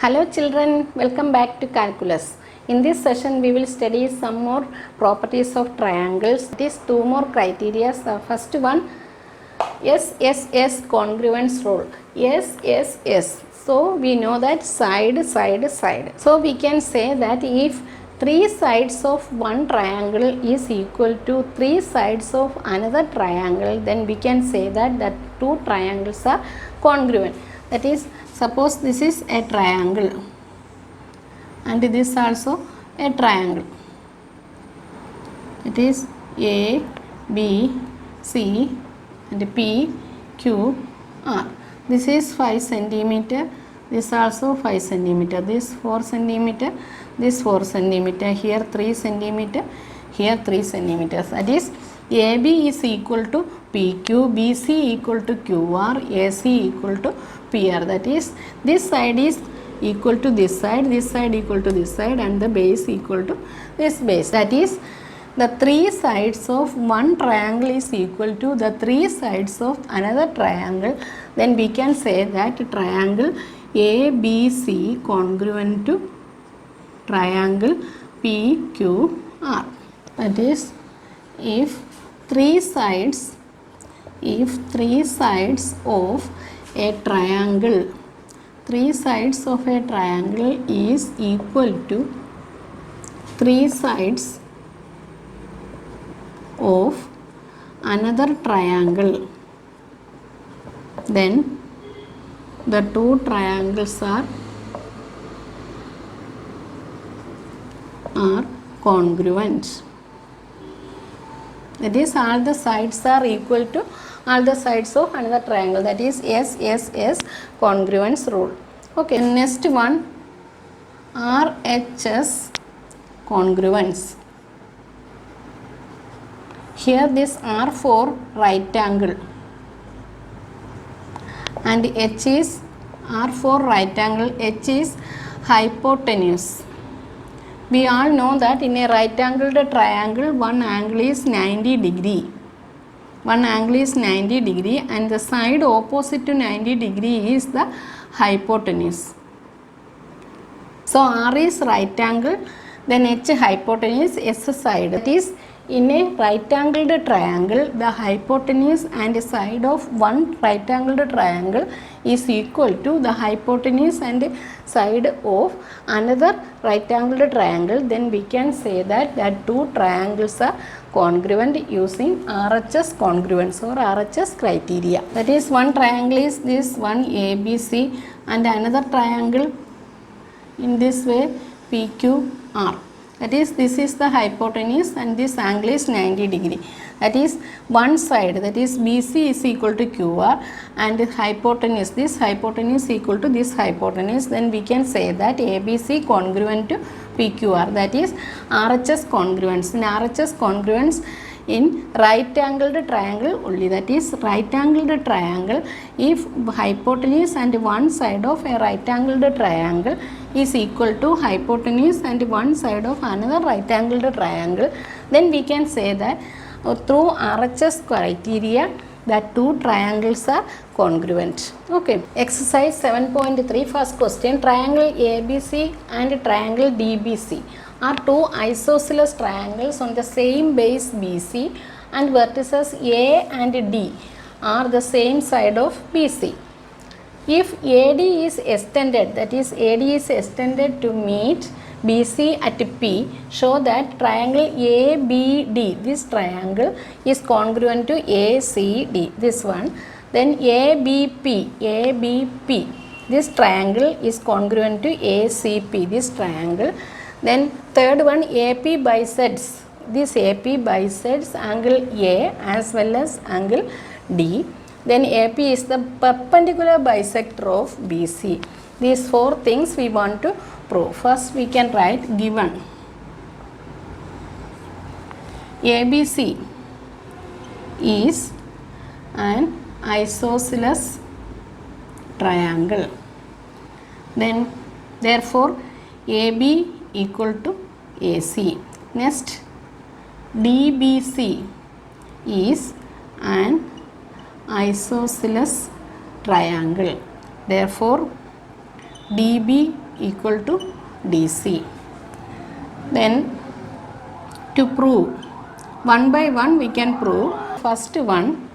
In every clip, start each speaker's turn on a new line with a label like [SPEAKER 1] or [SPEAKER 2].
[SPEAKER 1] Hello children, welcome back to calculus. In this session we will study some more properties of triangles. It is two more criteria. The first one, SSS congruence rule. SSS. So we know that side, side, side. So we can say that if three sides of one triangle is equal to three sides of another triangle, then we can say that two triangles are congruent. That is, suppose this is a triangle and this also a triangle. It is A, B, C and P, Q, R. This is 5 centimeter. This also 5 centimeter. This 4 centimeter. This 4 centimeter. Here 3 centimeter. Here 3 centimeters. That is, AB is equal to PQ, BC equal to QR, AC equal to PR. That is, this side is equal to this side equal to this side, and the base equal to this base. That is, the three sides of one triangle is equal to the three sides of another triangle. Then we can say that triangle ABC congruent to triangle PQR. That is, if three sides of a triangle is equal to three sides of another triangle, then the two triangles are congruent. That is, all the sides are equal to all the sides of another triangle. That is SSS congruence rule. Okay, next one, RHS congruence. Here this R for right angle and H is R for right angle, H is hypotenuse. We all know that in a right angled triangle, one angle is 90 degree. One angle is 90 degree and the side opposite to 90 degree is the hypotenuse. So R is right angle, then H hypotenuse, S side. That is, in a right angled triangle, the hypotenuse and side of one right angled triangle is equal to the hypotenuse and side of another right angled triangle. Then we can say that two triangles are congruent using RHS congruence or RHS criteria. That is, one triangle is this one ABC and another triangle in this way PQR. That is, this is the hypotenuse and this angle is 90 degree. That is, one side, that is BC is equal to QR and hypotenuse, this hypotenuse equal to this hypotenuse. Then we can say that ABC congruent to PQR. That is RHS congruence. In RHS congruence in right angled triangle only. That is, right angled triangle, if hypotenuse and one side of a right angled triangle is equal to hypotenuse and one side of another right angled triangle, then we can say that through RHS criteria that two triangles are congruent. Okay, exercise 7.3, first question, triangle ABC and triangle DBC are two isosceles triangles on the same base BC and vertices A and D are the same side of BC. If AD is extended, that is AD is extended to meet BC at P, show that triangle ABD, this triangle is congruent to ACD, this one. Then ABP, this triangle is congruent to ACP, this triangle. Then third one, AP bisects, this AP bisects angle A as well as angle D. Then AP is the perpendicular bisector of BC. These four things we want to prove. First we can write given ABC is an isosceles triangle. Then therefore AB equal to AC. Next, DBC is an isosceles triangle. Therefore, DB equal to DC. Then to prove, one by one we can prove. First one,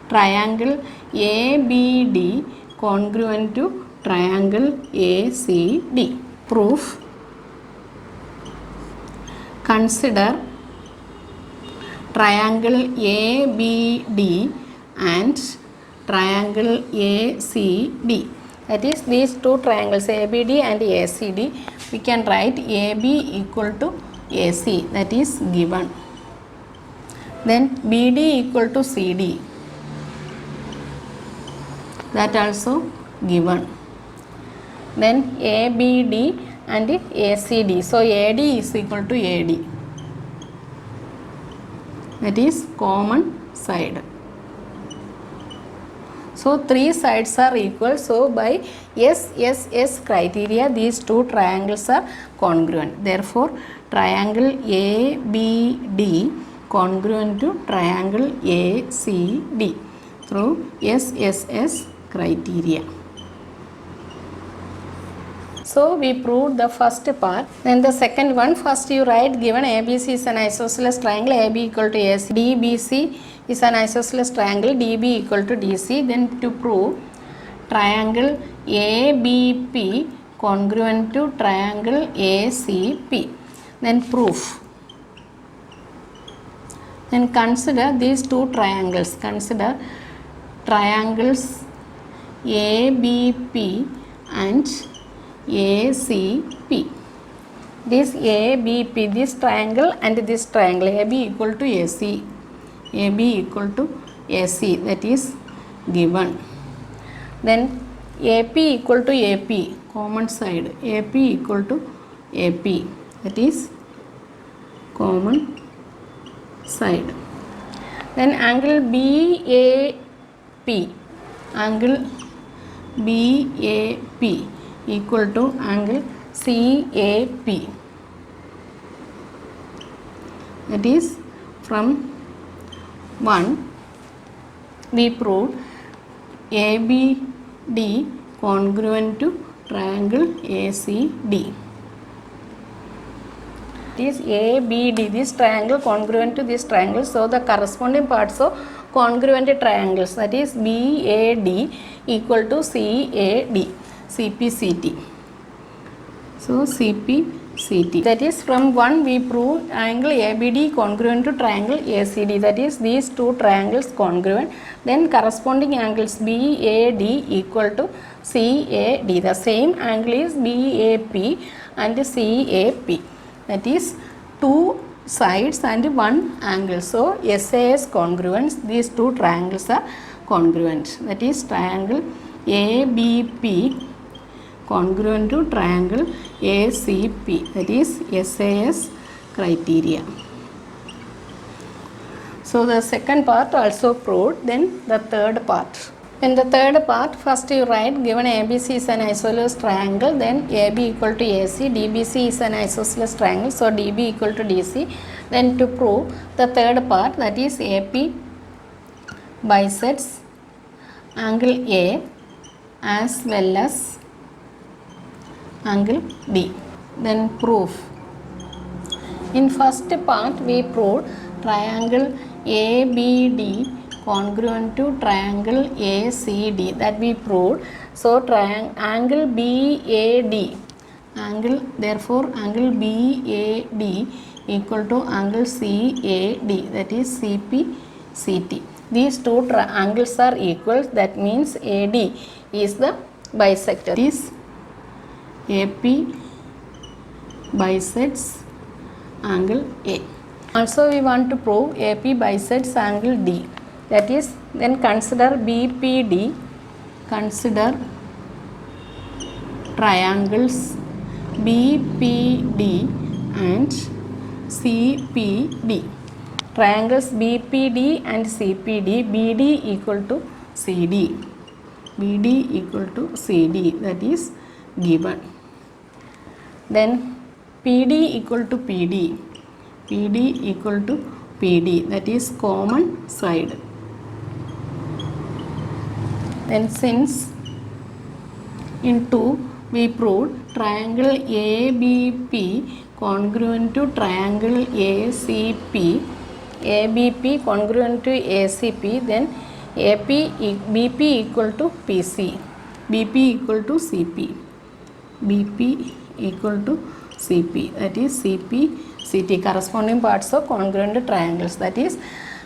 [SPEAKER 1] triangle ABD congruent to triangle ACD. Proof, consider triangle ABD and triangle ACD. That is, these two triangles ABD and ACD, we can write AB equal to AC, that is given. Then BD equal to CD, that also given. Then ABD and ACD, so AD is equal to AD, that is common side. So three sides are equal, so by SSS criteria these two triangles are congruent. Therefore, triangle ABD congruent to triangle ACD through SSS criteria. So we proved the first part. Then the second one, first you write, given ABC is an isosceles triangle, AB equal to AC, DBC is an isosceles triangle, DB equal to DC. Then to prove, triangle ABP congruent to triangle ACP. Then proof. Then consider these two triangles. Consider triangles ABP and ACP. This ABP, this triangle and this triangle, AB equal to AC, AB equal to AC, that is given. Then AP equal to AP, common side, AP equal to AP, that is common side. Then angle BAP, angle BAP equal to angle CAP, that is from 1 we proved ABD congruent to triangle ACD. This ABD, this triangle congruent to this triangle, so the corresponding parts of congruent triangles, that is BAD equal to CAD, CPCT. So CPCT, that is from 1 we prove angle ABD congruent to triangle ACD, that is these two triangles congruent. Then corresponding angles BAD equal to CAD, the same angle is BAP and CAP, that is two sides and one angle. So SAS congruence, these two triangles are congruent, that is triangle ABP congruent to triangle ACP, that is SAS criteria. So the second part also proved. Then the third part. In the third part, first you write, given ABC is an isosceles triangle, then AB equal to AC, DBC is an isosceles triangle, so DB equal to DC. Then to prove the third part, that is AP bisects angle A as well as angle D. Then proof. In first part we proved triangle ABD congruent to triangle ACD, that we proved. So angle BAD, angle, therefore angle BAD equal to angle CAD, that is CPCT. These two angles are equal, that means AD is the bisector. This AP bisects angle A. Also we want to prove AP bisects angle D, that is, then consider BPD, consider triangles BPD and CPD. Triangles BPD and CPD, BD equal to CD, BD equal to CD, that is given. Then PD equal to PD, PD equal to PD, that is common side. Then since in 2 we proved triangle ABP congruent to triangle ACP, ABP congruent to ACP, then BP equal to PC, BP equal to CP, BP equal to CP, that is CP, CT, corresponding parts of congruent triangles, that is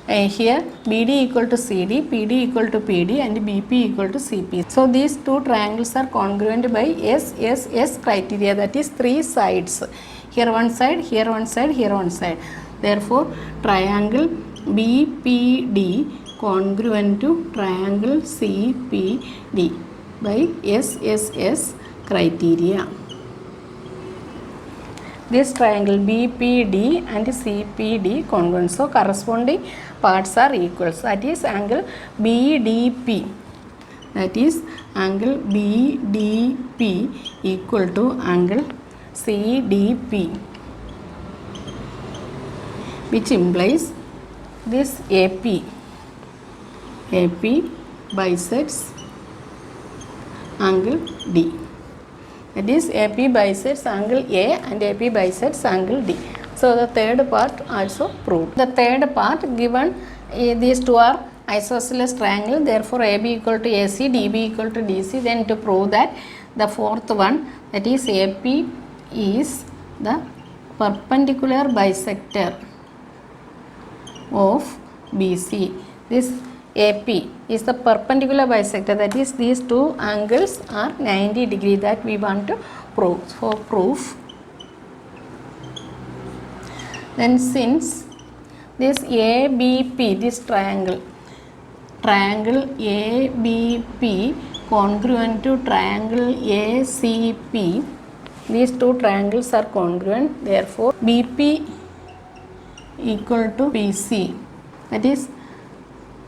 [SPEAKER 1] here BD equal to CD, PD equal to PD and BP equal to CP. So these two triangles are congruent by SSS criteria, that is 3 sides. Here one side, here one side, here one side. Therefore, triangle BPD congruent to triangle CPD by SSS criteria. This triangle BPD and CPD congruent, so corresponding parts are equal, that is angle BDP, that is angle BDP equal to angle CDP, which implies this AP bisects angle D, that is AP bisects angle A and AP bisects angle D. So the third part also proved. The third part, given these two are isosceles triangle, therefore AB equal to AC, DB equal to DC, then to prove that the fourth one, that is AP is the perpendicular bisector of BC. This AP is the perpendicular bisector, that is these two angles are 90 degree, that we want to prove. For proof, then since this ABP, this triangle ABP congruent to triangle ACP, these two triangles are congruent, therefore BP equal to PC, that is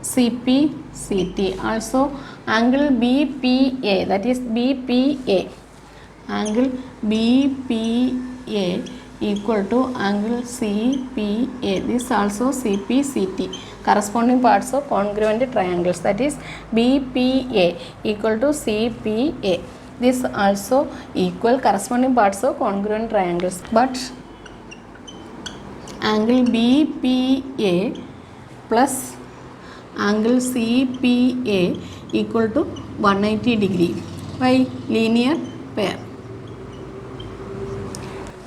[SPEAKER 1] CP CT. Also angle BPA, that is BPA, angle BPA equal to angle CPA, this also CP CT, corresponding parts of congruent triangles, that is BPA equal to CPA, this also equal, corresponding parts of congruent triangles, but angle BPA plus angle CPA equal to 180 degree by linear pair.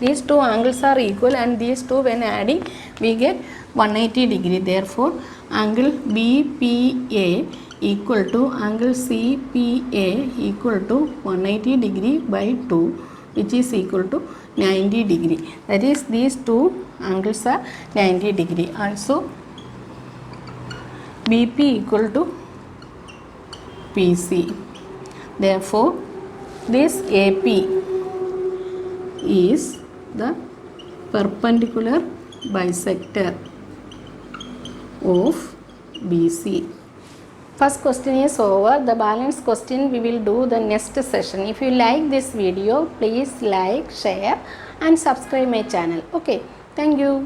[SPEAKER 1] These two angles are equal and these two when adding we get 180 degree. Therefore, angle BPA equal to angle CPA equal to 180 degree by 2, which is equal to 90 degree. That is these two angles are 90 degree. Also BP equal to PC. Therefore, this AP is the perpendicular bisector of BC. First question is over. The balance question we will do the next session. If you like this video, please like, share and subscribe my channel. Okay, thank you.